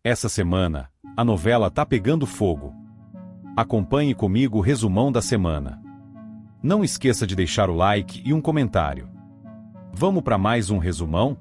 Essa semana, a novela tá pegando fogo. Acompanhe comigo o resumão da semana. Não esqueça de deixar o like e um comentário. Vamos para mais um resumão?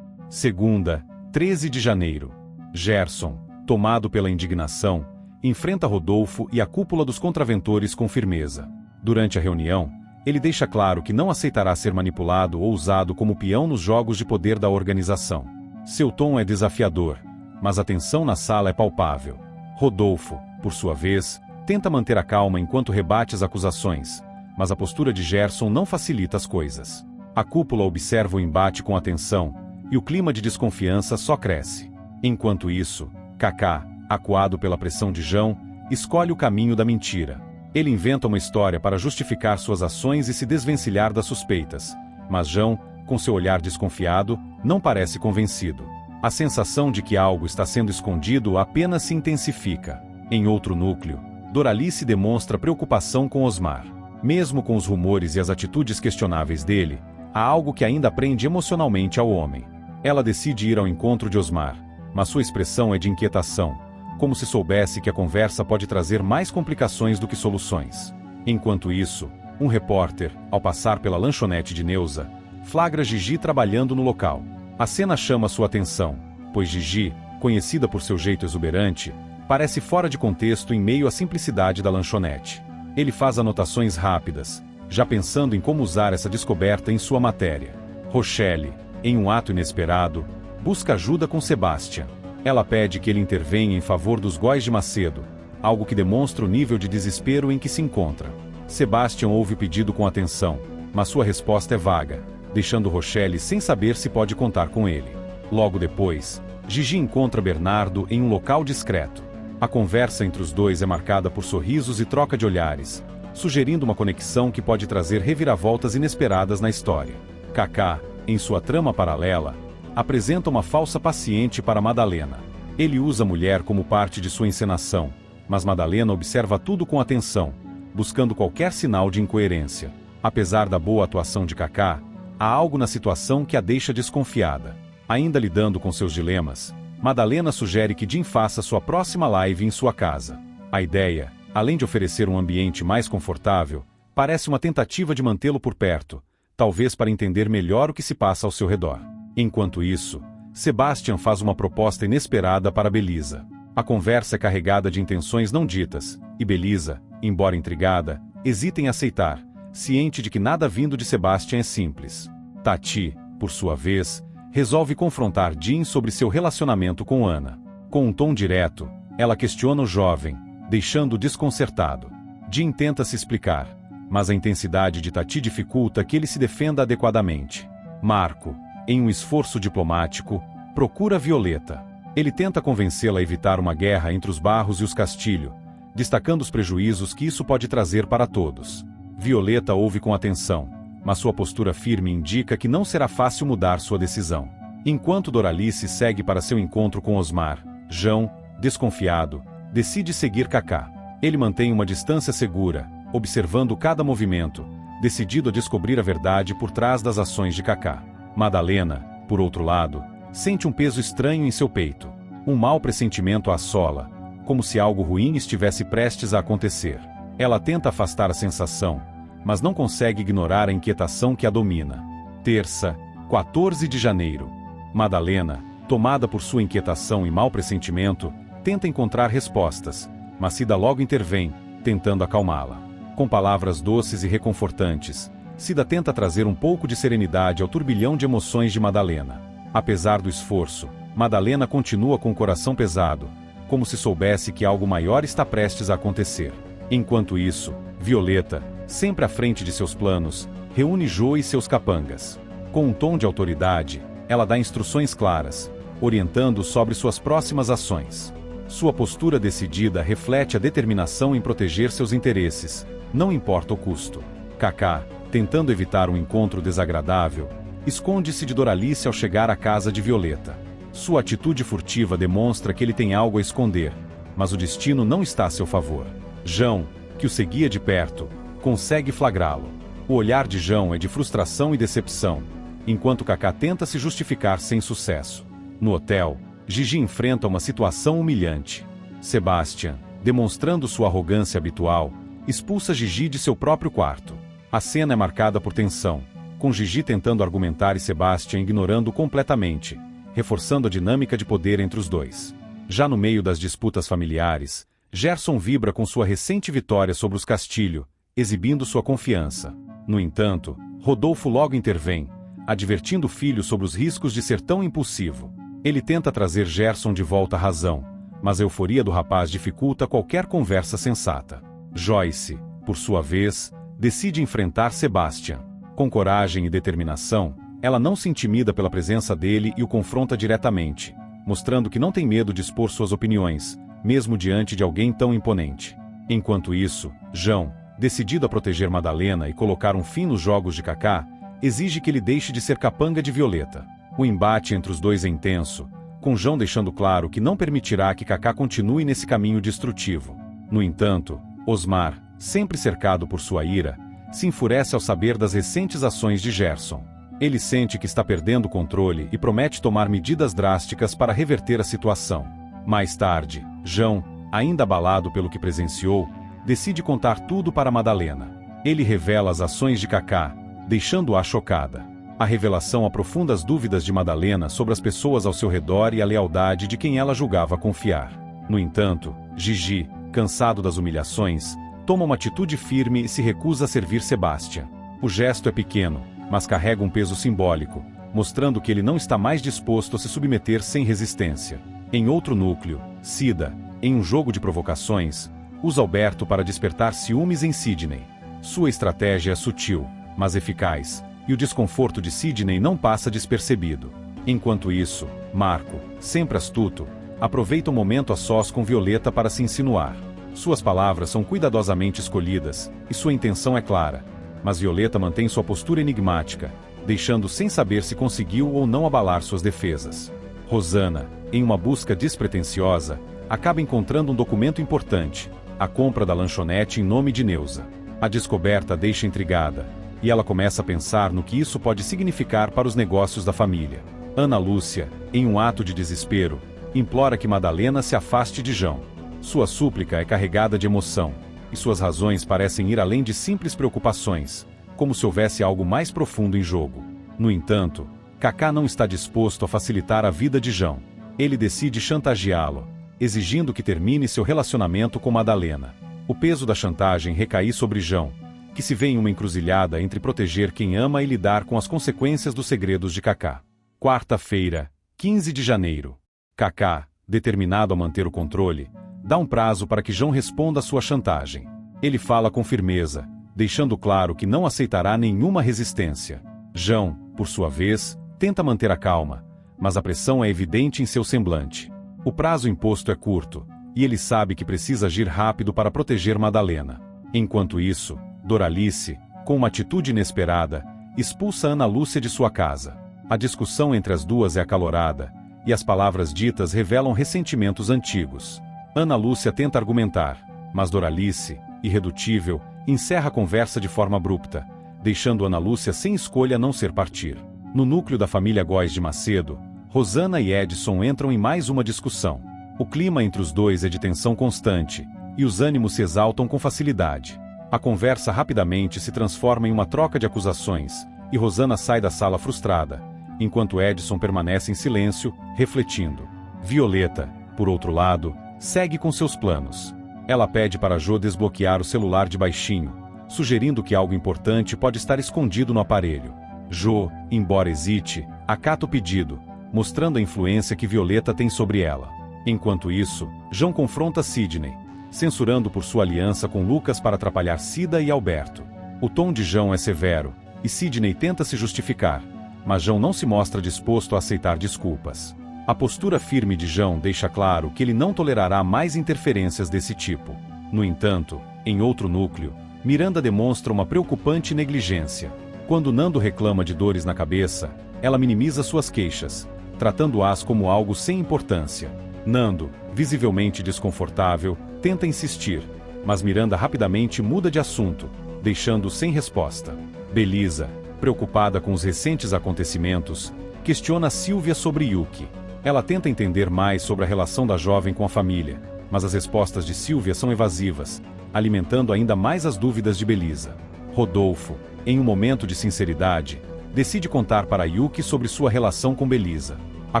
Segunda, 13 de janeiro. Gerson, tomado pela indignação, enfrenta Rodolfo e a cúpula dos contraventores com firmeza. Durante a reunião, ele deixa claro que não aceitará ser manipulado ou usado como peão nos jogos de poder da organização. Seu tom é desafiador, mas a tensão na sala é palpável. Rodolfo, por sua vez, tenta manter a calma enquanto rebate as acusações, mas a postura de Gerson não facilita as coisas. A cúpula observa o embate com atenção, e o clima de desconfiança só cresce. Enquanto isso, Kaká, acuado pela pressão de João, escolhe o caminho da mentira. Ele inventa uma história para justificar suas ações e se desvencilhar das suspeitas, mas João, com seu olhar desconfiado, não parece convencido. A sensação de que algo está sendo escondido apenas se intensifica. Em outro núcleo, Doralice demonstra preocupação com Osmar. Mesmo com os rumores e as atitudes questionáveis dele, há algo que ainda prende emocionalmente ao homem. Ela decide ir ao encontro de Osmar, mas sua expressão é de inquietação, como se soubesse que a conversa pode trazer mais complicações do que soluções. Enquanto isso, um repórter, ao passar pela lanchonete de Neuza, flagra Gigi trabalhando no local. A cena chama sua atenção, pois Gigi, conhecida por seu jeito exuberante, parece fora de contexto em meio à simplicidade da lanchonete. Ele faz anotações rápidas, já pensando em como usar essa descoberta em sua matéria. Rochelle, em um ato inesperado, busca ajuda com Sebastian. Ela pede que ele intervenha em favor dos Góis de Macedo, algo que demonstra o nível de desespero em que se encontra. Sebastian ouve o pedido com atenção, mas sua resposta é vaga, deixando Rochelle sem saber se pode contar com ele. Logo depois, Gigi encontra Bernardo em um local discreto. A conversa entre os dois é marcada por sorrisos e troca de olhares, sugerindo uma conexão que pode trazer reviravoltas inesperadas na história. Kaká, em sua trama paralela, apresenta uma falsa paciente para Madalena. Ele usa a mulher como parte de sua encenação, mas Madalena observa tudo com atenção, buscando qualquer sinal de incoerência. Apesar da boa atuação de Kaká, há algo na situação que a deixa desconfiada. Ainda lidando com seus dilemas, Madalena sugere que Jim faça sua próxima live em sua casa. A ideia, além de oferecer um ambiente mais confortável, parece uma tentativa de mantê-lo por perto, talvez para entender melhor o que se passa ao seu redor. Enquanto isso, Sebastian faz uma proposta inesperada para Belisa. A conversa é carregada de intenções não ditas, e Belisa, embora intrigada, hesita em aceitar, ciente de que nada vindo de Sebastian é simples. Tati, por sua vez, resolve confrontar Jim sobre seu relacionamento com Ana. Com um tom direto, ela questiona o jovem, deixando-o desconcertado. Jim tenta se explicar, mas a intensidade de Tati dificulta que ele se defenda adequadamente. Marco, em um esforço diplomático, procura Violeta. Ele tenta convencê-la a evitar uma guerra entre os Barros e os Castilho, destacando os prejuízos que isso pode trazer para todos. Violeta ouve com atenção, mas sua postura firme indica que não será fácil mudar sua decisão. Enquanto Doralice segue para seu encontro com Osmar, João, desconfiado, decide seguir Kaká. Ele mantém uma distância segura, observando cada movimento, decidido a descobrir a verdade por trás das ações de Kaká. Madalena, por outro lado, sente um peso estranho em seu peito. Um mau pressentimento a assola, como se algo ruim estivesse prestes a acontecer. Ela tenta afastar a sensação, mas não consegue ignorar a inquietação que a domina. Terça, 14 de janeiro. Madalena, tomada por sua inquietação e mau pressentimento, tenta encontrar respostas, mas Cida logo intervém, tentando acalmá-la. Com palavras doces e reconfortantes, Cida tenta trazer um pouco de serenidade ao turbilhão de emoções de Madalena. Apesar do esforço, Madalena continua com o coração pesado, como se soubesse que algo maior está prestes a acontecer. Enquanto isso, Violeta, sempre à frente de seus planos, reúne Jô e seus capangas. Com um tom de autoridade, ela dá instruções claras, orientando sobre suas próximas ações. Sua postura decidida reflete a determinação em proteger seus interesses, não importa o custo. Kaká, tentando evitar um encontro desagradável, esconde-se de Doralice ao chegar à casa de Violeta. Sua atitude furtiva demonstra que ele tem algo a esconder, mas o destino não está a seu favor. João, que o seguia de perto, consegue flagrá-lo. O olhar de João é de frustração e decepção, enquanto Kaká tenta se justificar sem sucesso. No hotel, Gigi enfrenta uma situação humilhante. Sebastian, demonstrando sua arrogância habitual, expulsa Gigi de seu próprio quarto. A cena é marcada por tensão, com Gigi tentando argumentar e Sebastian ignorando completamente, reforçando a dinâmica de poder entre os dois. Já no meio das disputas familiares, Gerson vibra com sua recente vitória sobre os Castilho, exibindo sua confiança. No entanto, Rodolfo logo intervém, advertindo o filho sobre os riscos de ser tão impulsivo. Ele tenta trazer Gerson de volta à razão, mas a euforia do rapaz dificulta qualquer conversa sensata. Joyce, por sua vez, decide enfrentar Sebastian. Com coragem e determinação, ela não se intimida pela presença dele e o confronta diretamente, mostrando que não tem medo de expor suas opiniões, mesmo diante de alguém tão imponente. Enquanto isso, João, decidido a proteger Madalena e colocar um fim nos jogos de Kaká, exige que ele deixe de ser capanga de Violeta. O embate entre os dois é intenso, com João deixando claro que não permitirá que Kaká continue nesse caminho destrutivo. No entanto, Osmar, sempre cercado por sua ira, se enfurece ao saber das recentes ações de Gerson. Ele sente que está perdendo o controle e promete tomar medidas drásticas para reverter a situação. Mais tarde, João, ainda abalado pelo que presenciou, decide contar tudo para Madalena. Ele revela as ações de Kaká, deixando-a chocada. A revelação aprofunda as dúvidas de Madalena sobre as pessoas ao seu redor e a lealdade de quem ela julgava confiar. No entanto, Gigi, cansado das humilhações, toma uma atitude firme e se recusa a servir Sebastian. O gesto é pequeno, mas carrega um peso simbólico, mostrando que ele não está mais disposto a se submeter sem resistência. Em outro núcleo, Cida, em um jogo de provocações, usa Alberto para despertar ciúmes em Sidney. Sua estratégia é sutil, mas eficaz, e o desconforto de Sidney não passa despercebido. Enquanto isso, Marco, sempre astuto, aproveita um momento a sós com Violeta para se insinuar. Suas palavras são cuidadosamente escolhidas, e sua intenção é clara, mas Violeta mantém sua postura enigmática, deixando sem saber se conseguiu ou não abalar suas defesas. Rosana, em uma busca despretensiosa, acaba encontrando um documento importante, a compra da lanchonete em nome de Neuza. A descoberta deixa intrigada, e ela começa a pensar no que isso pode significar para os negócios da família. Ana Lúcia, em um ato de desespero, implora que Madalena se afaste de João. Sua súplica é carregada de emoção, e suas razões parecem ir além de simples preocupações, como se houvesse algo mais profundo em jogo. No entanto, Kaká não está disposto a facilitar a vida de João. Ele decide chantageá-lo, exigindo que termine seu relacionamento com Madalena. O peso da chantagem recai sobre João, que se vê em uma encruzilhada entre proteger quem ama e lidar com as consequências dos segredos de Kaká. Quarta-feira, 15 de janeiro. Kaká, determinado a manter o controle, dá um prazo para que João responda à sua chantagem. Ele fala com firmeza, deixando claro que não aceitará nenhuma resistência. João, por sua vez, tenta manter a calma, mas a pressão é evidente em seu semblante. O prazo imposto é curto, e ele sabe que precisa agir rápido para proteger Madalena. Enquanto isso, Doralice, com uma atitude inesperada, expulsa Ana Lúcia de sua casa. A discussão entre as duas é acalorada, e as palavras ditas revelam ressentimentos antigos. Ana Lúcia tenta argumentar, mas Doralice, irredutível, encerra a conversa de forma abrupta, deixando Ana Lúcia sem escolha a não ser partir. No núcleo da família Góes de Macedo, Rosana e Edson entram em mais uma discussão. O clima entre os dois é de tensão constante, e os ânimos se exaltam com facilidade. A conversa rapidamente se transforma em uma troca de acusações, e Rosana sai da sala frustrada, enquanto Edson permanece em silêncio, refletindo. Violeta, por outro lado, segue com seus planos. Ela pede para Jo desbloquear o celular de baixinho, sugerindo que algo importante pode estar escondido no aparelho. Jo, embora hesite, acata o pedido, mostrando a influência que Violeta tem sobre ela. Enquanto isso, João confronta Sidney, censurando por sua aliança com Lucas para atrapalhar Cida e Alberto. O tom de João é severo, e Sidney tenta se justificar, mas João não se mostra disposto a aceitar desculpas. A postura firme de João deixa claro que ele não tolerará mais interferências desse tipo. No entanto, em outro núcleo, Miranda demonstra uma preocupante negligência. Quando Nando reclama de dores na cabeça, ela minimiza suas queixas, tratando-as como algo sem importância. Nando, visivelmente desconfortável, tenta insistir, mas Miranda rapidamente muda de assunto, deixando-o sem resposta. Belisa, preocupada com os recentes acontecimentos, questiona Silvia sobre Yuki. Ela tenta entender mais sobre a relação da jovem com a família, mas as respostas de Sylvia são evasivas, alimentando ainda mais as dúvidas de Belisa. Rodolfo, em um momento de sinceridade, decide contar para Yuki sobre sua relação com Belisa. A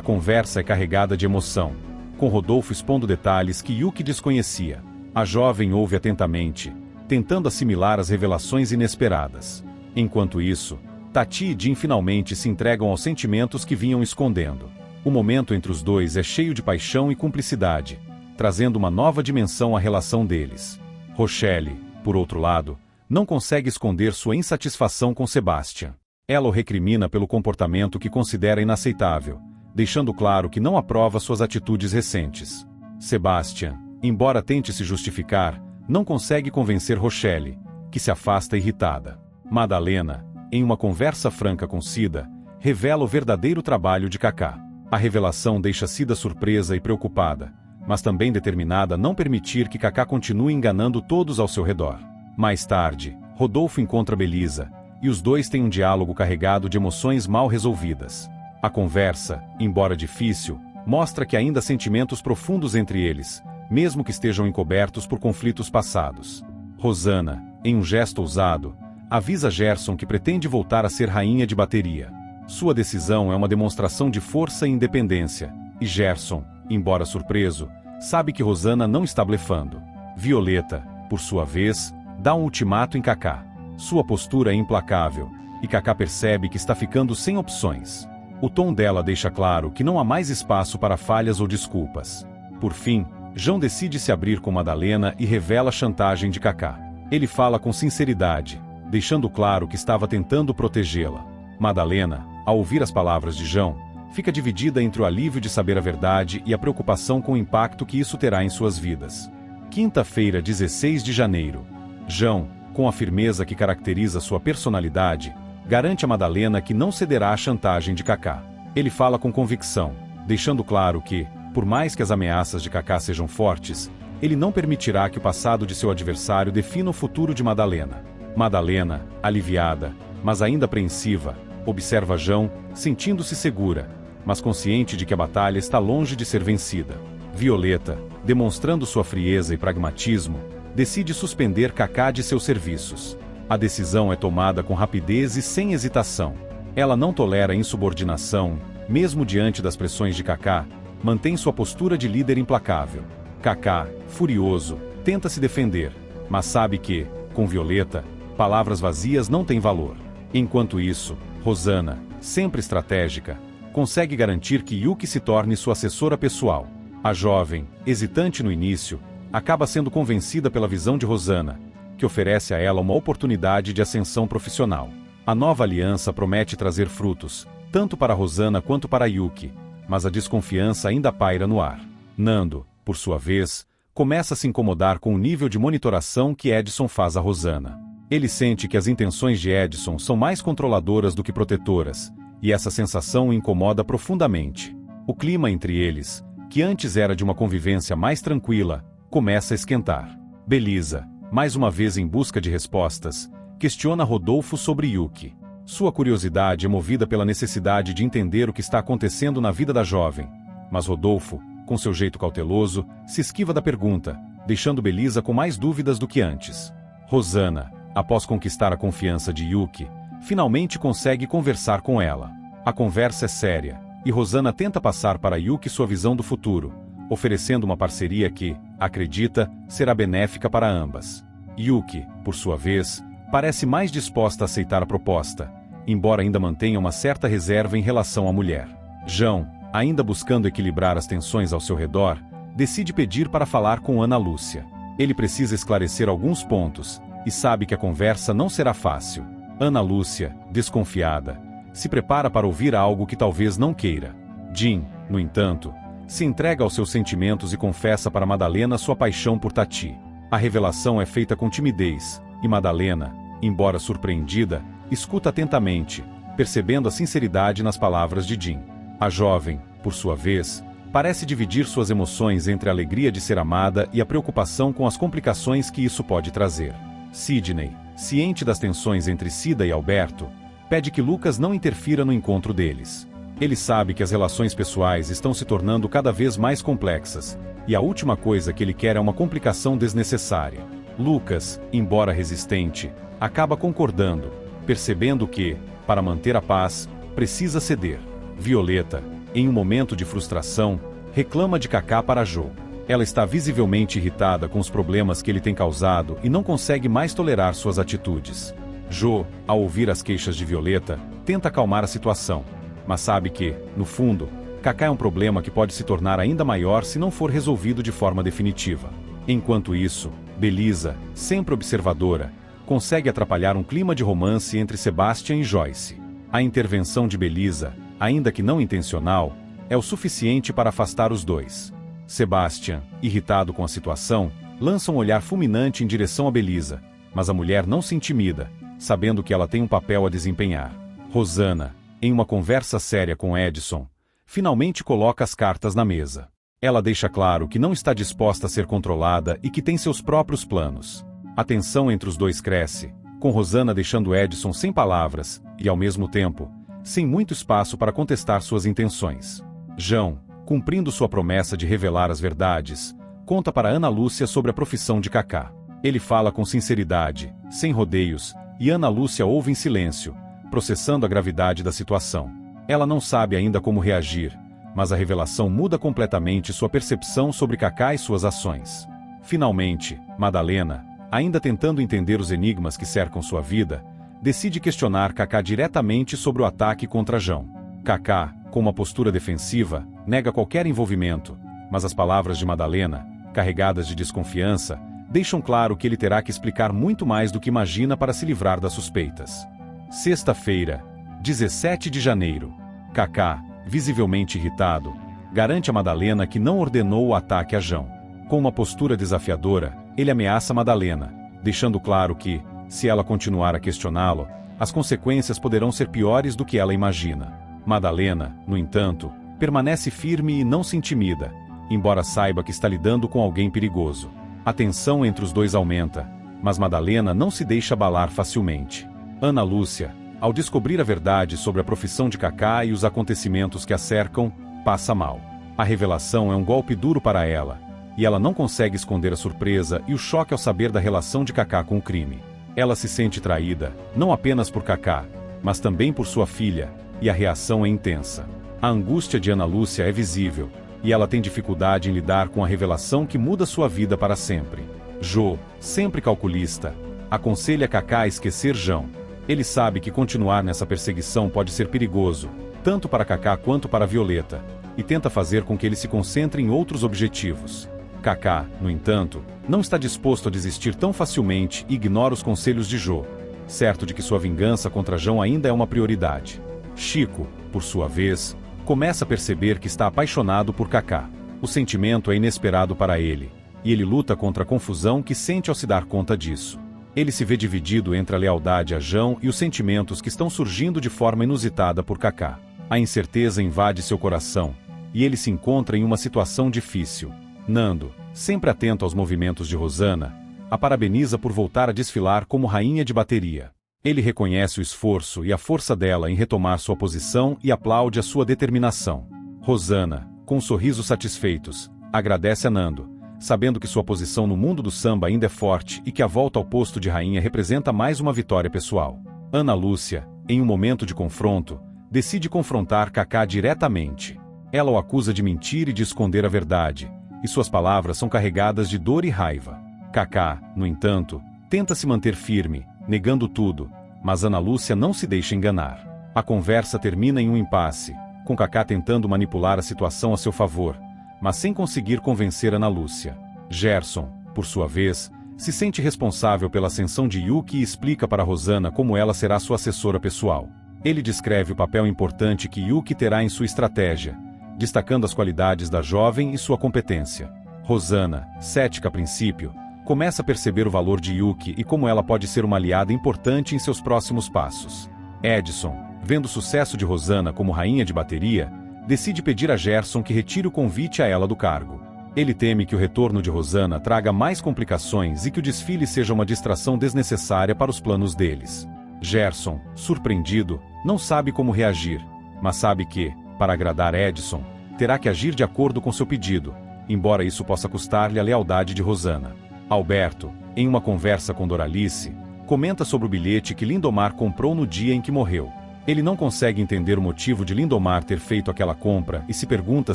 conversa é carregada de emoção, com Rodolfo expondo detalhes que Yuki desconhecia. A jovem ouve atentamente, tentando assimilar as revelações inesperadas. Enquanto isso, Tati e Jin finalmente se entregam aos sentimentos que vinham escondendo. O momento entre os dois é cheio de paixão e cumplicidade, trazendo uma nova dimensão à relação deles. Rochelle, por outro lado, não consegue esconder sua insatisfação com Sebastian. Ela o recrimina pelo comportamento que considera inaceitável, deixando claro que não aprova suas atitudes recentes. Sebastian, embora tente se justificar, não consegue convencer Rochelle, que se afasta irritada. Madalena, em uma conversa franca com Cida, revela o verdadeiro trabalho de Kaká. A revelação deixa Cida surpresa e preocupada, mas também determinada a não permitir que Kaká continue enganando todos ao seu redor. Mais tarde, Rodolfo encontra Belisa, e os dois têm um diálogo carregado de emoções mal resolvidas. A conversa, embora difícil, mostra que ainda há sentimentos profundos entre eles, mesmo que estejam encobertos por conflitos passados. Rosana, em um gesto ousado, avisa Gerson que pretende voltar a ser rainha de bateria. Sua decisão é uma demonstração de força e independência, e Gerson, embora surpreso, sabe que Rosana não está blefando. Violeta, por sua vez, dá um ultimato em Kaká. Sua postura é implacável, e Kaká percebe que está ficando sem opções. O tom dela deixa claro que não há mais espaço para falhas ou desculpas. Por fim, João decide se abrir com Madalena e revela a chantagem de Kaká. Ele fala com sinceridade, deixando claro que estava tentando protegê-la. Madalena, ao ouvir as palavras de João, fica dividida entre o alívio de saber a verdade e a preocupação com o impacto que isso terá em suas vidas. Quinta-feira, 16 de janeiro. João, com a firmeza que caracteriza sua personalidade, garante a Madalena que não cederá à chantagem de Kaká. Ele fala com convicção, deixando claro que, por mais que as ameaças de Kaká sejam fortes, ele não permitirá que o passado de seu adversário defina o futuro de Madalena. Madalena, aliviada, mas ainda apreensiva, observa João, sentindo-se segura, mas consciente de que a batalha está longe de ser vencida. Violeta, demonstrando sua frieza e pragmatismo, decide suspender Kaká de seus serviços. A decisão é tomada com rapidez e sem hesitação. Ela não tolera insubordinação, mesmo diante das pressões de Kaká, mantém sua postura de líder implacável. Kaká, furioso, tenta se defender, mas sabe que, com Violeta, palavras vazias não têm valor. Enquanto isso, Rosana, sempre estratégica, consegue garantir que Yuki se torne sua assessora pessoal. A jovem, hesitante no início, acaba sendo convencida pela visão de Rosana, que oferece a ela uma oportunidade de ascensão profissional. A nova aliança promete trazer frutos, tanto para Rosana quanto para Yuki, mas a desconfiança ainda paira no ar. Nando, por sua vez, começa a se incomodar com o nível de monitoração que Edson faz a Rosana. Ele sente que as intenções de Edson são mais controladoras do que protetoras, e essa sensação o incomoda profundamente. O clima entre eles, que antes era de uma convivência mais tranquila, começa a esquentar. Belisa, mais uma vez em busca de respostas, questiona Rodolfo sobre Yuki. Sua curiosidade é movida pela necessidade de entender o que está acontecendo na vida da jovem, mas Rodolfo, com seu jeito cauteloso, se esquiva da pergunta, deixando Belisa com mais dúvidas do que antes. Rosana, após conquistar a confiança de Yuki, finalmente consegue conversar com ela. A conversa é séria, e Rosana tenta passar para Yuki sua visão do futuro, oferecendo uma parceria que, acredita, será benéfica para ambas. Yuki, por sua vez, parece mais disposta a aceitar a proposta, embora ainda mantenha uma certa reserva em relação à mulher. João, ainda buscando equilibrar as tensões ao seu redor, decide pedir para falar com Ana Lúcia. Ele precisa esclarecer alguns pontos, e sabe que a conversa não será fácil. Ana Lúcia, desconfiada, se prepara para ouvir algo que talvez não queira. Jin, no entanto, se entrega aos seus sentimentos e confessa para Madalena sua paixão por Tati. A revelação é feita com timidez, e Madalena, embora surpreendida, escuta atentamente, percebendo a sinceridade nas palavras de Jin. A jovem, por sua vez, parece dividir suas emoções entre a alegria de ser amada e a preocupação com as complicações que isso pode trazer. Sidney, ciente das tensões entre Cida e Alberto, pede que Lucas não interfira no encontro deles. Ele sabe que as relações pessoais estão se tornando cada vez mais complexas, e a última coisa que ele quer é uma complicação desnecessária. Lucas, embora resistente, acaba concordando, percebendo que, para manter a paz, precisa ceder. Violeta, em um momento de frustração, reclama de Kaká para Jo. Ela está visivelmente irritada com os problemas que ele tem causado e não consegue mais tolerar suas atitudes. Jo, ao ouvir as queixas de Violeta, tenta acalmar a situação, mas sabe que, no fundo, Kaká é um problema que pode se tornar ainda maior se não for resolvido de forma definitiva. Enquanto isso, Belisa, sempre observadora, consegue atrapalhar um clima de romance entre Sebastian e Joyce. A intervenção de Belisa, ainda que não intencional, é o suficiente para afastar os dois. Sebastian, irritado com a situação, lança um olhar fulminante em direção a Belisa, mas a mulher não se intimida, sabendo que ela tem um papel a desempenhar. Rosana, em uma conversa séria com Edson, finalmente coloca as cartas na mesa. Ela deixa claro que não está disposta a ser controlada e que tem seus próprios planos. A tensão entre os dois cresce, com Rosana deixando Edson sem palavras e, ao mesmo tempo, sem muito espaço para contestar suas intenções. João, cumprindo sua promessa de revelar as verdades, conta para Ana Lúcia sobre a profissão de Kaká. Ele fala com sinceridade, sem rodeios, e Ana Lúcia ouve em silêncio, processando a gravidade da situação. Ela não sabe ainda como reagir, mas a revelação muda completamente sua percepção sobre Kaká e suas ações. Finalmente, Madalena, ainda tentando entender os enigmas que cercam sua vida, decide questionar Kaká diretamente sobre o ataque contra João. Kaká, com uma postura defensiva, nega qualquer envolvimento, mas as palavras de Madalena, carregadas de desconfiança, deixam claro que ele terá que explicar muito mais do que imagina para se livrar das suspeitas. Sexta-feira, 17 de janeiro. Kaká, visivelmente irritado, garante a Madalena que não ordenou o ataque a João. Com uma postura desafiadora, ele ameaça Madalena, deixando claro que, se ela continuar a questioná-lo, as consequências poderão ser piores do que ela imagina. Madalena, no entanto, permanece firme e não se intimida, embora saiba que está lidando com alguém perigoso. A tensão entre os dois aumenta, mas Madalena não se deixa abalar facilmente. Ana Lúcia, ao descobrir a verdade sobre a profissão de Kaká e os acontecimentos que a cercam, passa mal. A revelação é um golpe duro para ela, e ela não consegue esconder a surpresa e o choque ao saber da relação de Kaká com o crime. Ela se sente traída, não apenas por Kaká, mas também por sua filha, e a reação é intensa. A angústia de Ana Lúcia é visível, e ela tem dificuldade em lidar com a revelação que muda sua vida para sempre. Jo, sempre calculista, aconselha Kaká a esquecer João. Ele sabe que continuar nessa perseguição pode ser perigoso, tanto para Kaká quanto para Violeta, e tenta fazer com que ele se concentre em outros objetivos. Kaká, no entanto, não está disposto a desistir tão facilmente e ignora os conselhos de Jo, certo de que sua vingança contra João ainda é uma prioridade. Chico, por sua vez, começa a perceber que está apaixonado por Kaká. O sentimento é inesperado para ele, e ele luta contra a confusão que sente ao se dar conta disso. Ele se vê dividido entre a lealdade a João e os sentimentos que estão surgindo de forma inusitada por Kaká. A incerteza invade seu coração, e ele se encontra em uma situação difícil. Nando, sempre atento aos movimentos de Rosana, a parabeniza por voltar a desfilar como rainha de bateria. Ele reconhece o esforço e a força dela em retomar sua posição e aplaude a sua determinação. Rosana, com sorrisos satisfeitos, agradece a Nando, sabendo que sua posição no mundo do samba ainda é forte e que a volta ao posto de rainha representa mais uma vitória pessoal. Ana Lúcia, em um momento de confronto, decide confrontar Kaká diretamente. Ela o acusa de mentir e de esconder a verdade, e suas palavras são carregadas de dor e raiva. Kaká, no entanto, tenta se manter firme, negando tudo, mas Ana Lúcia não se deixa enganar. A conversa termina em um impasse, com Kaká tentando manipular a situação a seu favor, mas sem conseguir convencer Ana Lúcia. Gerson, por sua vez, se sente responsável pela ascensão de Yuki e explica para Rosana como ela será sua assessora pessoal. Ele descreve o papel importante que Yuki terá em sua estratégia, destacando as qualidades da jovem e sua competência. Rosana, cética a princípio, começa a perceber o valor de Yuki e como ela pode ser uma aliada importante em seus próximos passos. Edson, vendo o sucesso de Rosana como rainha de bateria, decide pedir a Gerson que retire o convite a ela do cargo. Ele teme que o retorno de Rosana traga mais complicações e que o desfile seja uma distração desnecessária para os planos deles. Gerson, surpreendido, não sabe como reagir, mas sabe que, Para agradar Edson, terá que agir de acordo com seu pedido, embora isso possa custar-lhe a lealdade de Rosana. Alberto, em uma conversa com Doralice, comenta sobre o bilhete que Lindomar comprou no dia em que morreu. Ele não consegue entender o motivo de Lindomar ter feito aquela compra e se pergunta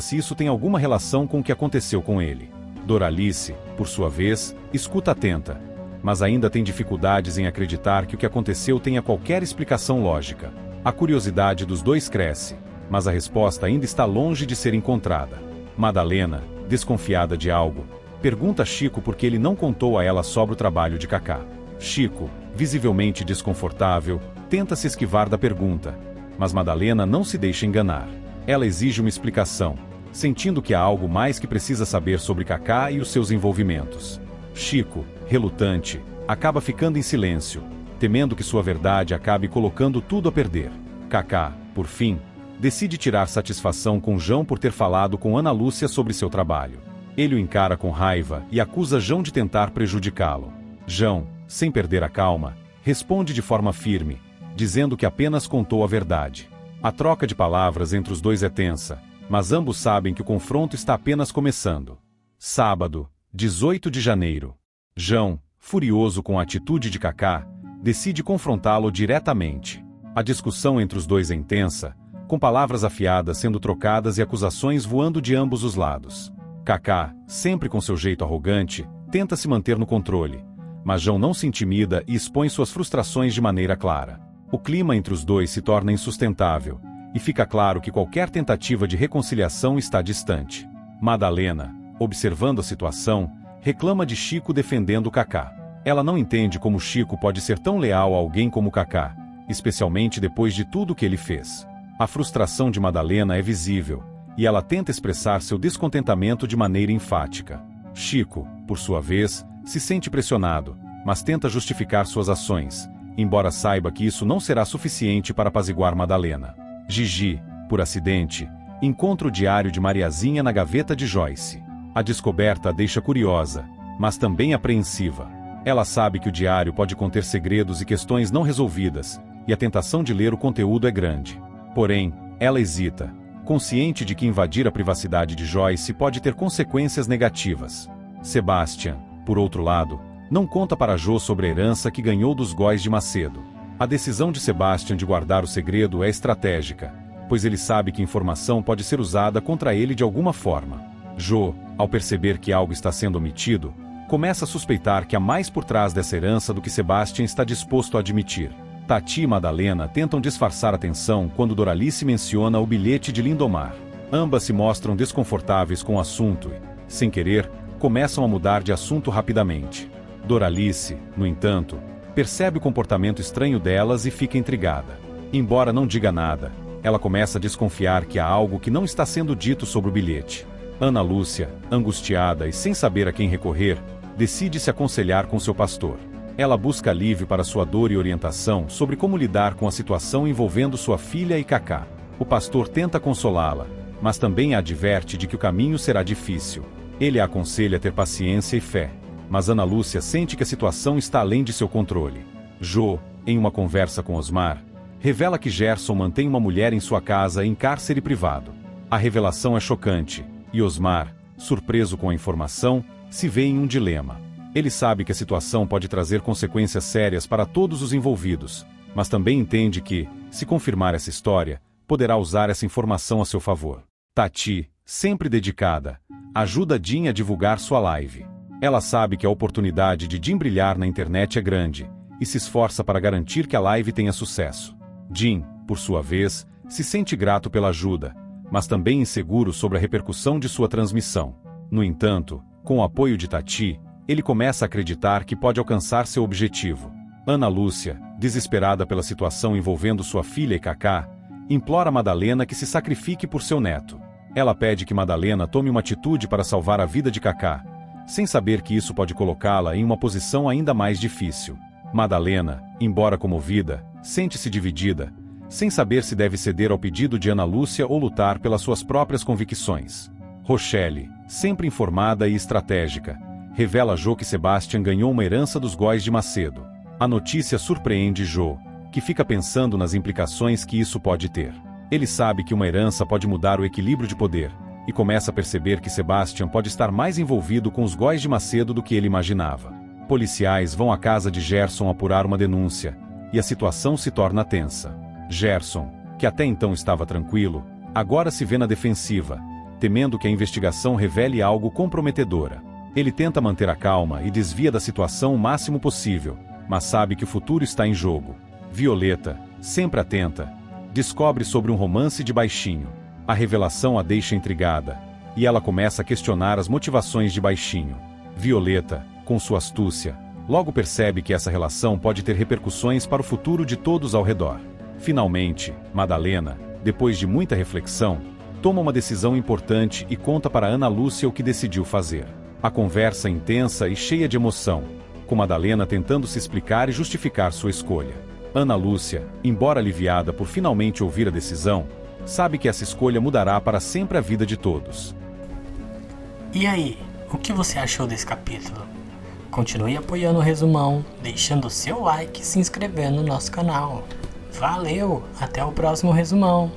se isso tem alguma relação com o que aconteceu com ele. Doralice, por sua vez, escuta atenta, mas ainda tem dificuldades em acreditar que o que aconteceu tenha qualquer explicação lógica. A curiosidade dos dois cresce, mas a resposta ainda está longe de ser encontrada. Madalena, desconfiada de algo, pergunta a Chico por que ele não contou a ela sobre o trabalho de Cacá. Chico, visivelmente desconfortável, tenta se esquivar da pergunta, mas Madalena não se deixa enganar. Ela exige uma explicação, sentindo que há algo mais que precisa saber sobre Cacá e os seus envolvimentos. Chico, relutante, acaba ficando em silêncio, temendo que sua verdade acabe colocando tudo a perder. Cacá, por fim, decide tirar satisfação com João por ter falado com Ana Lúcia sobre seu trabalho. Ele o encara com raiva e acusa João de tentar prejudicá-lo. João, sem perder a calma, responde de forma firme, dizendo que apenas contou a verdade. A troca de palavras entre os dois é tensa, mas ambos sabem que o confronto está apenas começando. Sábado, 18 de janeiro. João, furioso com a atitude de Cacá, decide confrontá-lo diretamente. A discussão entre os dois é intensa, com palavras afiadas sendo trocadas e acusações voando de ambos os lados. Cacá, sempre com seu jeito arrogante, tenta se manter no controle, mas João não se intimida e expõe suas frustrações de maneira clara. O clima entre os dois se torna insustentável, e fica claro que qualquer tentativa de reconciliação está distante. Madalena, observando a situação, reclama de Chico defendendo Cacá. Ela não entende como Chico pode ser tão leal a alguém como Cacá, especialmente depois de tudo que ele fez. A frustração de Madalena é visível, e ela tenta expressar seu descontentamento de maneira enfática. Chico, por sua vez, se sente pressionado, mas tenta justificar suas ações, embora saiba que isso não será suficiente para apaziguar Madalena. Gigi, por acidente, encontra o diário de Mariazinha na gaveta de Joyce. A descoberta a deixa curiosa, mas também apreensiva. Ela sabe que o diário pode conter segredos e questões não resolvidas, e a tentação de ler o conteúdo é grande. Porém, ela hesita, consciente de que invadir a privacidade de Joyce pode ter consequências negativas. Sebastian, por outro lado, não conta para Jo sobre a herança que ganhou dos Góes de Macedo. A decisão de Sebastian de guardar o segredo é estratégica, pois ele sabe que a informação pode ser usada contra ele de alguma forma. Jo, ao perceber que algo está sendo omitido, começa a suspeitar que há mais por trás dessa herança do que Sebastian está disposto a admitir. Tati e Madalena tentam disfarçar a tensão quando Doralice menciona o bilhete de Lindomar. Ambas se mostram desconfortáveis com o assunto e, sem querer, começam a mudar de assunto rapidamente. Doralice, no entanto, percebe o comportamento estranho delas e fica intrigada. Embora não diga nada, ela começa a desconfiar que há algo que não está sendo dito sobre o bilhete. Ana Lúcia, angustiada e sem saber a quem recorrer, decide se aconselhar com seu pastor. Ela busca alívio para sua dor e orientação sobre como lidar com a situação envolvendo sua filha e Cacá. O pastor tenta consolá-la, mas também a adverte de que o caminho será difícil. Ele a aconselha a ter paciência e fé, mas Ana Lúcia sente que a situação está além de seu controle. Jo, em uma conversa com Osmar, revela que Gerson mantém uma mulher em sua casa em cárcere privado. A revelação é chocante, e Osmar, surpreso com a informação, se vê em um dilema. Ele sabe que a situação pode trazer consequências sérias para todos os envolvidos, mas também entende que, se confirmar essa história, poderá usar essa informação a seu favor. Tati, sempre dedicada, ajuda Jim a divulgar sua live. Ela sabe que a oportunidade de Jim brilhar na internet é grande, e se esforça para garantir que a live tenha sucesso. Jim, por sua vez, se sente grato pela ajuda, mas também inseguro sobre a repercussão de sua transmissão. No entanto, com o apoio de Tati, ele começa a acreditar que pode alcançar seu objetivo. Ana Lúcia, desesperada pela situação envolvendo sua filha e Cacá, implora a Madalena que se sacrifique por seu neto. Ela pede que Madalena tome uma atitude para salvar a vida de Cacá, sem saber que isso pode colocá-la em uma posição ainda mais difícil. Madalena, embora comovida, sente-se dividida, sem saber se deve ceder ao pedido de Ana Lúcia ou lutar pelas suas próprias convicções. Rochelle, sempre informada e estratégica, revela a Jo que Sebastian ganhou uma herança dos Góes de Macedo. A notícia surpreende Jo, que fica pensando nas implicações que isso pode ter. Ele sabe que uma herança pode mudar o equilíbrio de poder, e começa a perceber que Sebastian pode estar mais envolvido com os Góis de Macedo do que ele imaginava. Policiais vão à casa de Gerson apurar uma denúncia, e a situação se torna tensa. Gerson, que até então estava tranquilo, agora se vê na defensiva, temendo que a investigação revele algo comprometedora. Ele tenta manter a calma e desvia da situação o máximo possível, mas sabe que o futuro está em jogo. Violeta, sempre atenta, descobre sobre um romance de Baixinho. A revelação a deixa intrigada, e ela começa a questionar as motivações de Baixinho. Violeta, com sua astúcia, logo percebe que essa relação pode ter repercussões para o futuro de todos ao redor. Finalmente, Madalena, depois de muita reflexão, toma uma decisão importante e conta para Ana Lúcia o que decidiu fazer. A conversa intensa e cheia de emoção, com Madalena tentando se explicar e justificar sua escolha. Ana Lúcia, embora aliviada por finalmente ouvir a decisão, sabe que essa escolha mudará para sempre a vida de todos. E aí, o que você achou desse capítulo? Continue apoiando o resumão, deixando o seu like e se inscrevendo no nosso canal. Valeu, até o próximo resumão!